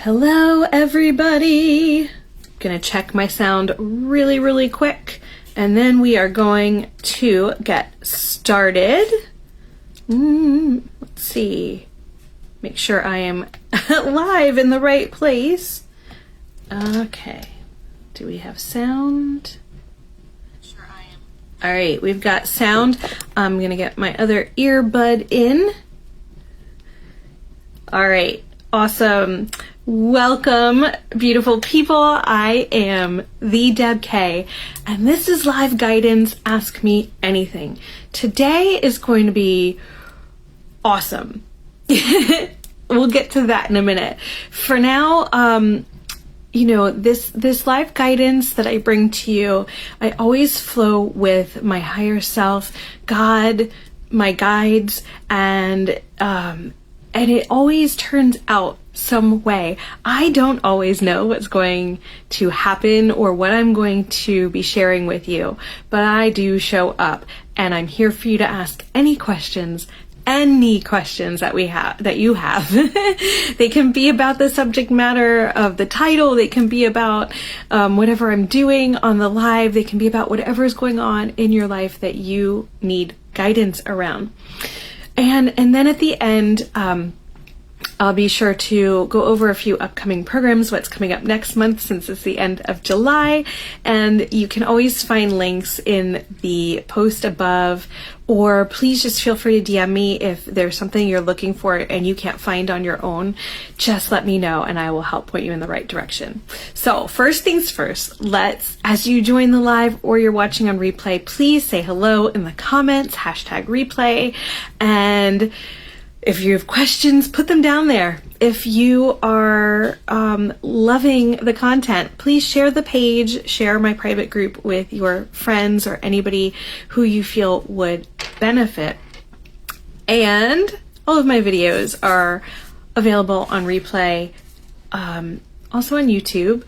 Hello, everybody. Gonna check my sound really quick, and then we are going to get started. Let's see. Make sure I am live in the right place. Okay. Do we have sound? Sure I am. All right, we've got sound. I'm gonna get my other earbud in. All right, awesome. Welcome, beautiful people. I am the Deb K, and this is Live Guidance Ask Me Anything. Today is going to be awesome. We'll get to that in a minute. For now, this live guidance that I bring to you, I always flow with my higher self, God, my guides, and it always turns out some way. I don't always know what's going to happen or what I'm going to be sharing with you, but I do show up, and I'm here for you to ask any questions that you have. They can be about the subject matter of the title. They can be about whatever I'm doing on the live. They can be about whatever is going on in your life that you need guidance around. And then at the end, I'll be sure to go over a few upcoming programs, what's coming up next month since it's the end of July. And you can always find links in the post above, or please just feel free to DM me if there's something you're looking for and you can't find on your own. Just let me know and I will help point you in the right direction. So first things first, as you join the live or you're watching on replay, please say hello in the comments, #replay. And if you have questions, put them down there. If you are loving the content, please share the page, share my private group with your friends or anybody who you feel would benefit. And all of my videos are available on replay, also on YouTube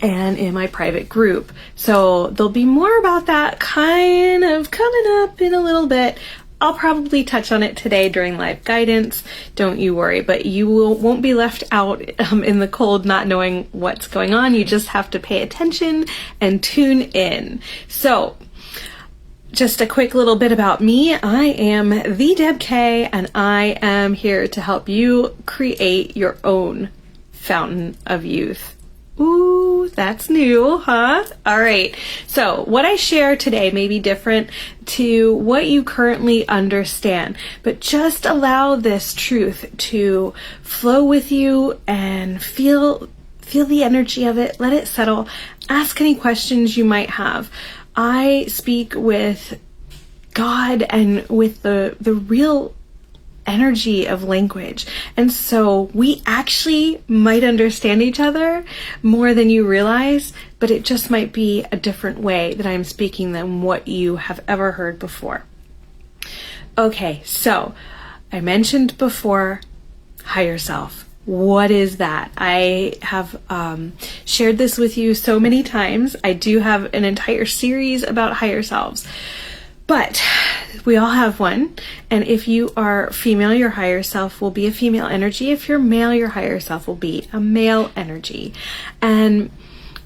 and in my private group. So there'll be more about that kind of coming up in a little bit. I'll probably touch on it today during live guidance. Don't you worry, but you won't be left out in the cold not knowing what's going on. You just have to pay attention and tune in. So just a quick little bit about me. I am the Deb K, and I am here to help you create your own fountain of youth. Ooh, that's new, huh? All right. So what I share today may be different to what you currently understand, but just allow this truth to flow with you and feel the energy of it. Let it settle. Ask any questions you might have. I speak with God and with the real energy of language. And so we actually might understand each other more than you realize, but it just might be a different way that I'm speaking than what you have ever heard before. Okay, so I mentioned before, higher self. What is that? I have shared this with you so many times. I do have an entire series about higher selves. But we all have one, and if you are female, your higher self will be a female energy. If you're male, your higher self will be a male energy. And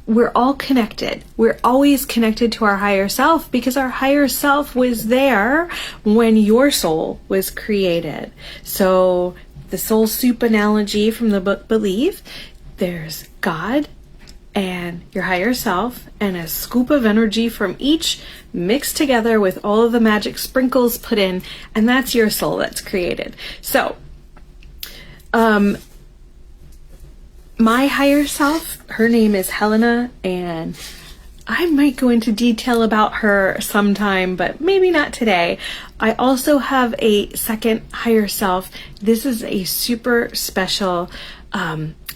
we're all connected. We're always connected to our higher self because our higher self was there when your soul was created. So the soul soup analogy from the book Believe, there's God and your higher self and a scoop of energy from each mixed together with all of the magic sprinkles put in, and that's your soul that's created. So my higher self, her name is Helena, and I might go into detail about her sometime, but maybe not today. I also have a second higher self. This is a super special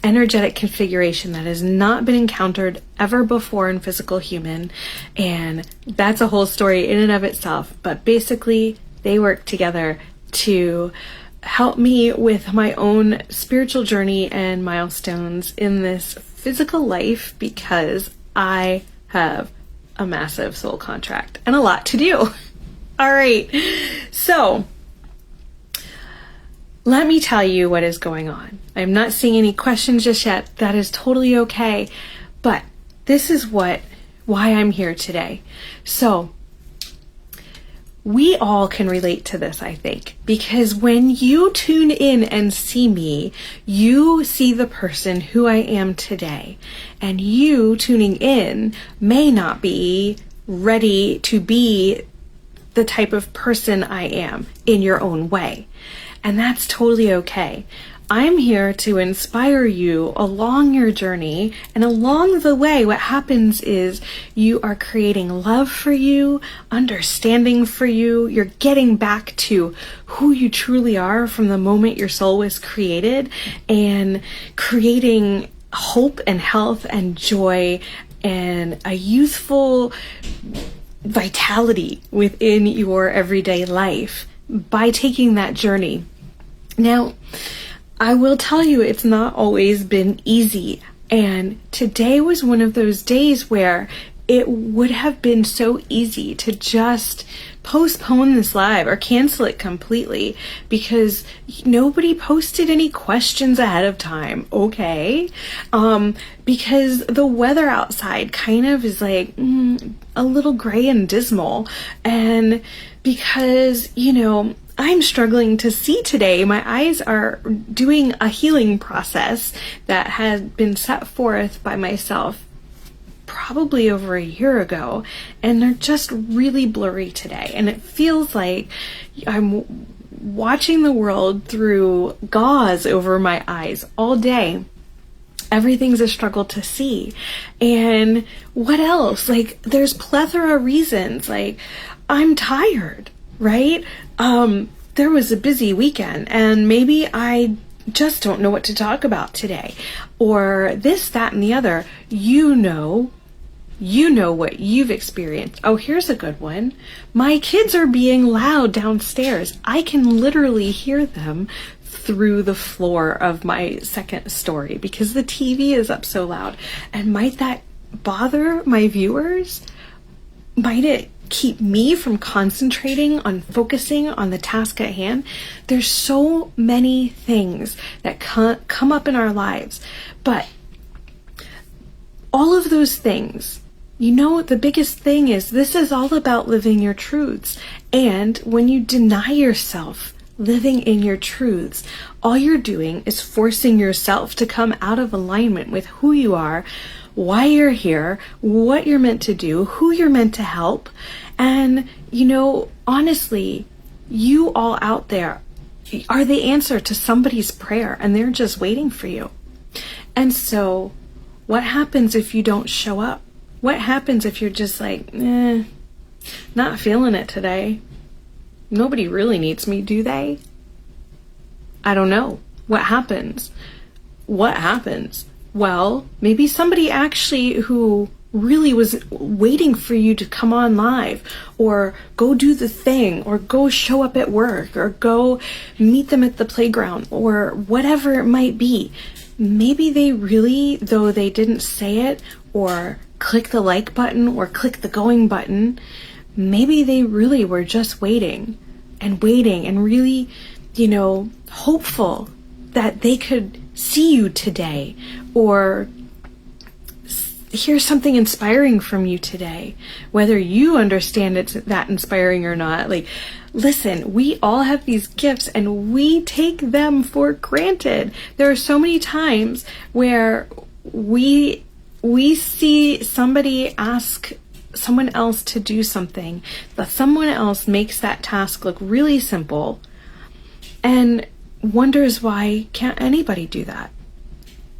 energetic configuration that has not been encountered ever before in physical human, and that's a whole story in and of itself. But basically, they work together to help me with my own spiritual journey and milestones in this physical life, because I have a massive soul contract and a lot to do. All right, so let me tell you what is going on. I'm not seeing any questions just yet. That is totally okay. But this is why I'm here today. So we all can relate to this, I think, because when you tune in and see me, you see the person who I am today. And you tuning in may not be ready to be the type of person I am in your own way. And that's totally okay. I'm here to inspire you along your journey, and along the way, what happens is you are creating love for you, understanding for you, you're getting back to who you truly are from the moment your soul was created, and creating hope and health and joy and a youthful vitality within your everyday life by taking that journey. Now, I will tell you, it's not always been easy. And today was one of those days where it would have been so easy to just postpone this live or cancel it completely because nobody posted any questions ahead of time. Okay. Because the weather outside kind of is like a little gray and dismal. And because, I'm struggling to see today. My eyes are doing a healing process that had been set forth by myself probably over a year ago, and they're just really blurry today. And it feels like I'm watching the world through gauze over my eyes all day. Everything's a struggle to see. And what else? Like, there's plethora of reasons. Like, I'm tired, right? There was a busy weekend, and maybe I just don't know what to talk about today, or this, that, and the other. You know what you've experienced. Oh, here's a good one. My kids are being loud downstairs. I can literally hear them through the floor of my second story because the TV is up so loud. And might that bother my viewers? Might it keep me from concentrating on focusing on the task at hand? There's so many things that come up in our lives, but all of those things, the biggest thing is this is all about living your truths. And when you deny yourself living in your truths, all you're doing is forcing yourself to come out of alignment with who you are, why you're here, what you're meant to do, who you're meant to help. And, honestly, you all out there are the answer to somebody's prayer, and they're just waiting for you. And so what happens if you don't show up? What happens if you're just like, not feeling it today? Nobody really needs me, do they? I don't know. What happens? Well, maybe somebody actually who really was waiting for you to come on live, or go do the thing, or go show up at work, or go meet them at the playground, or whatever it might be. Maybe they really, though they didn't say it, or click the like button, or click the going button, maybe they really were just waiting and really, hopeful that they could see you today, or hear something inspiring from you today, whether you understand it's that inspiring or not. Like, listen, we all have these gifts and we take them for granted. There are so many times where we see somebody ask someone else to do something, but someone else makes that task look really simple and wonders why can't anybody do that,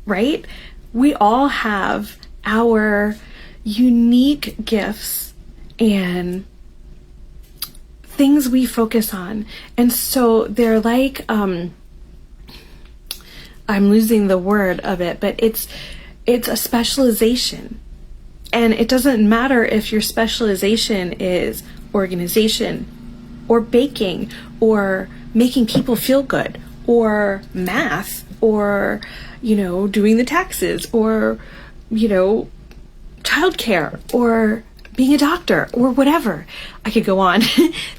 right? We all have our unique gifts and things we focus on. And so they're like, I'm losing the word of it, but it's a specialization. And it doesn't matter if your specialization is organization or baking or making people feel good or math or, doing the taxes or, childcare or being a doctor or whatever. I could go on.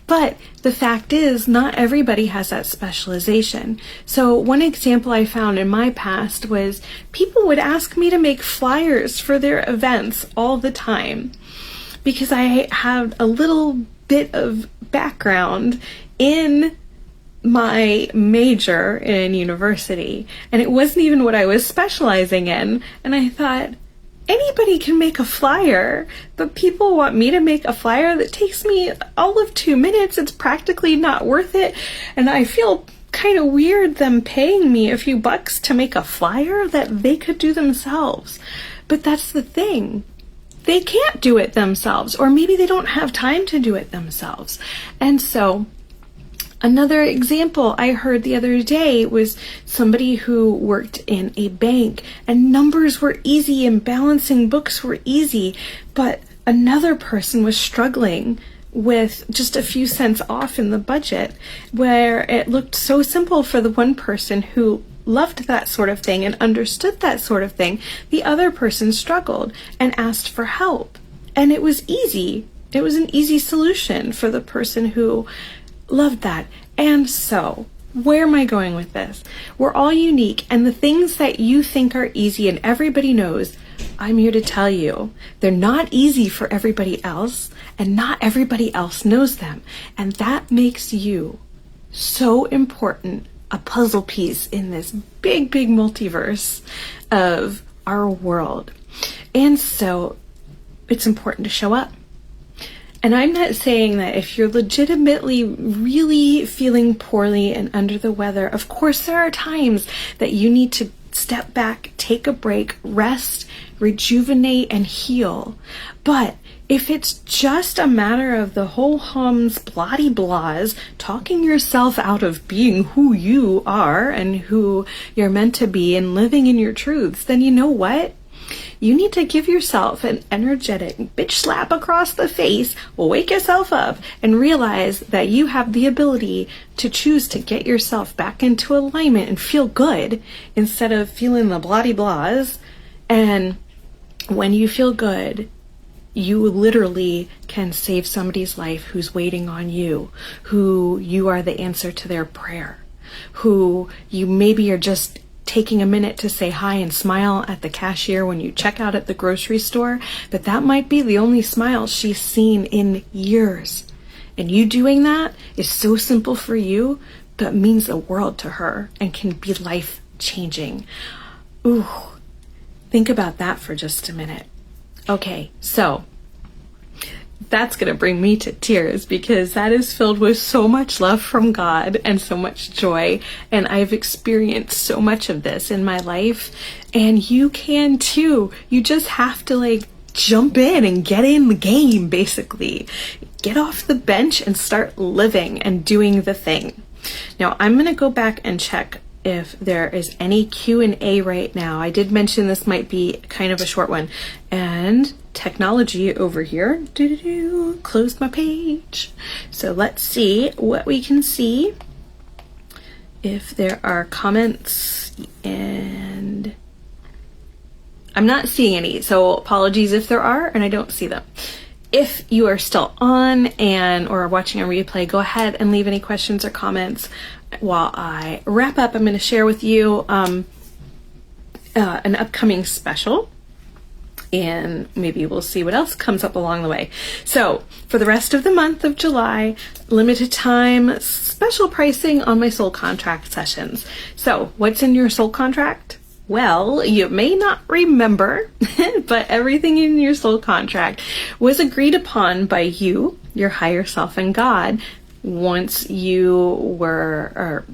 But the fact is, not everybody has that specialization. So one example I found in my past was people would ask me to make flyers for their events all the time because I had a little bit of background in my major in university, and it wasn't even what I was specializing in. And I thought, anybody can make a flyer, but people want me to make a flyer that takes me all of 2 minutes. It's practically not worth it. And I feel kind of weird them paying me a few bucks to make a flyer that they could do themselves. But that's the thing. They can't do it themselves, or maybe they don't have time to do it themselves. And so another example I heard the other day was somebody who worked in a bank, and numbers were easy and balancing books were easy, but another person was struggling with just a few cents off in the budget, where it looked so simple for the one person who loved that sort of thing and understood that sort of thing. The other person struggled and asked for help, and it was easy. It was an easy solution for the person who loved that. And so, where am I going with this? We're all unique, and the things that you think are easy and everybody knows, I'm here to tell you, they're not easy for everybody else, and not everybody else knows them. And that makes you so important, a puzzle piece in this big, big multiverse of our world. And so, it's important to show up. And I'm not saying that if you're legitimately really feeling poorly and under the weather, of course there are times that you need to step back, take a break, rest, rejuvenate, and heal. But if it's just a matter of the whole hums, bloody blahs, talking yourself out of being who you are and who you're meant to be and living in your truths, then you know what? You need to give yourself an energetic bitch slap across the face, wake yourself up, and realize that you have the ability to choose to get yourself back into alignment and feel good instead of feeling the bloody blahs. And when you feel good, you literally can save somebody's life who's waiting on you, who you are the answer to their prayer, who you maybe are just taking a minute to say hi and smile at the cashier when you check out at the grocery store, but that might be the only smile she's seen in years. And you doing that is so simple for you, but means the world to her and can be life-changing. Ooh, think about that for just a minute. Okay, so that's going to bring me to tears because that is filled with so much love from God and so much joy. And I've experienced so much of this in my life, and you can too. You just have to jump in and get in the game, basically. Get off the bench and start living and doing the thing. Now, I'm going to go back and check if there is any Q&A right now. I did mention this might be kind of a short one. And technology over here, closed my page. So let's see what we can see. If there are comments, and I'm not seeing any, so apologies if there are and I don't see them. If you are still on or watching a replay, go ahead and leave any questions or comments. While I wrap up, I'm going to share with you an upcoming special, and maybe we'll see what else comes up along the way. So for the rest of the month of July, limited time special pricing on my soul contract sessions. So what's in your soul contract? Well, you may not remember, but everything in your soul contract was agreed upon by you, your higher self, and God once you were,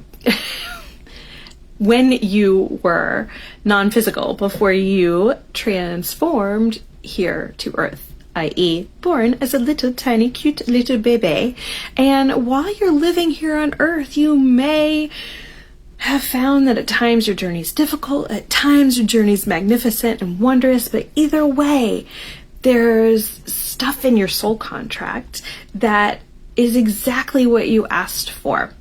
when you were non-physical, before you transformed here to Earth, i.e. born as a little tiny cute little baby. And while you're living here on Earth, you may have found that at times your journey's difficult, at times your journey's magnificent and wondrous, but either way, there's stuff in your soul contract that is exactly what you asked for.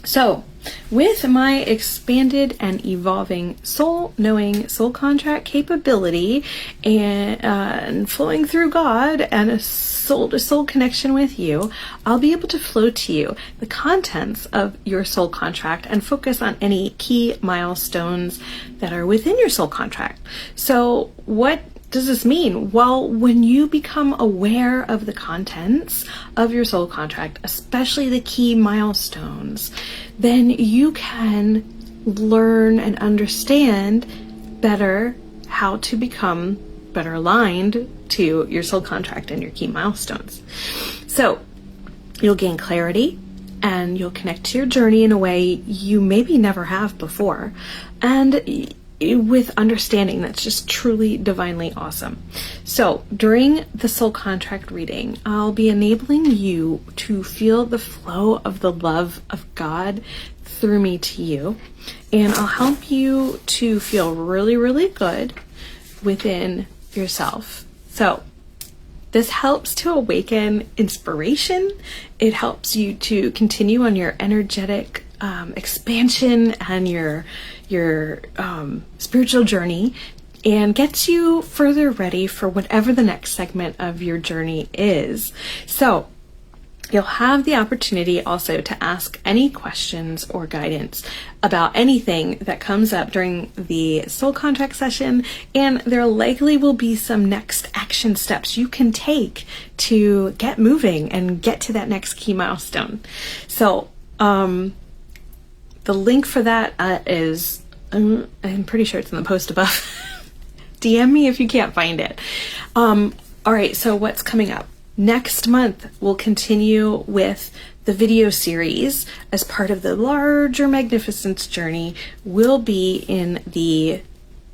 So with my expanded and evolving soul knowing soul contract capability and flowing through God and a soul to soul connection with you, I'll be able to flow to you the contents of your soul contract and focus on any key milestones that are within your soul contract. So what does this mean? Well, when you become aware of the contents of your soul contract, especially the key milestones, then you can learn and understand better how to become better aligned to your soul contract and your key milestones. So you'll gain clarity and you'll connect to your journey in a way you maybe never have before. And with understanding that's just truly divinely awesome. So during the soul contract reading, I'll be enabling you to feel the flow of the love of God through me to you, and I'll help you to feel really, really good within yourself. So this helps to awaken inspiration. It helps you to continue on your energetic expansion and your spiritual journey, and gets you further ready for whatever the next segment of your journey is. So you'll have the opportunity also to ask any questions or guidance about anything that comes up during the soul contract session, and there likely will be some next action steps you can take to get moving and get to that next key milestone. So the link for that is, I'm pretty sure it's in the post above. DM me if you can't find it. All right, so what's coming up? Next month, we'll continue with the video series as part of the larger Magnificence journey. We'll be in the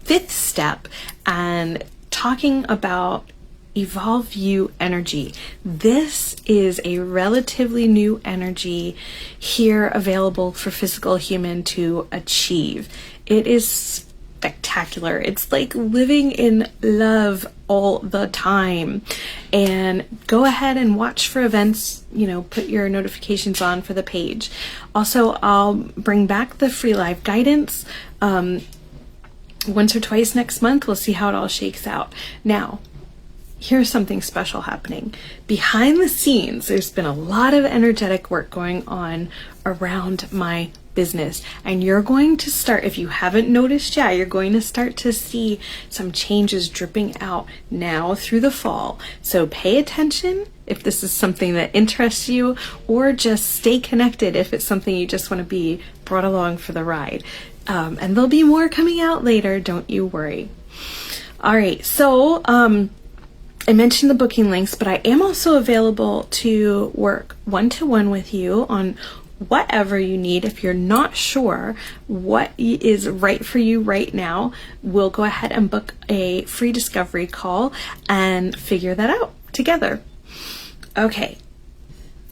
5th step and talking about Evolve You energy. This is a relatively new energy here available for physical human to achieve. It is spectacular. It's like living in love all the time. And go ahead and watch for events, put your notifications on for the page. Also, I'll bring back the free live guidance once or twice next month. We'll see how it all shakes out. Now, here's something special happening. Behind the scenes, there's been a lot of energetic work going on around my business. And you're going to start, if you haven't noticed yet, you're going to start to see some changes dripping out now through the fall. So pay attention if this is something that interests you, or just stay connected if it's something you just want to be brought along for the ride. And there'll be more coming out later, don't you worry. All right, so I mentioned the booking links, but I am also available to work one-to-one with you on whatever you need. If you're not sure what is right for you right now, we'll go ahead and book a free discovery call and figure that out together. Okay.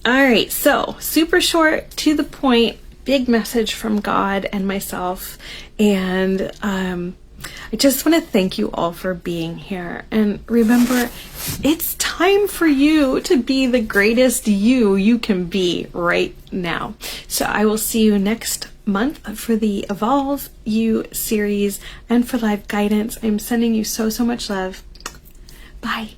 All right. So super short, to the point, big message from God and myself. And I just want to thank you all for being here. And remember, it's time for you to be the greatest you can be right now. So I will see you next month for the Evolve You series and for live guidance. I'm sending you so much love. Bye.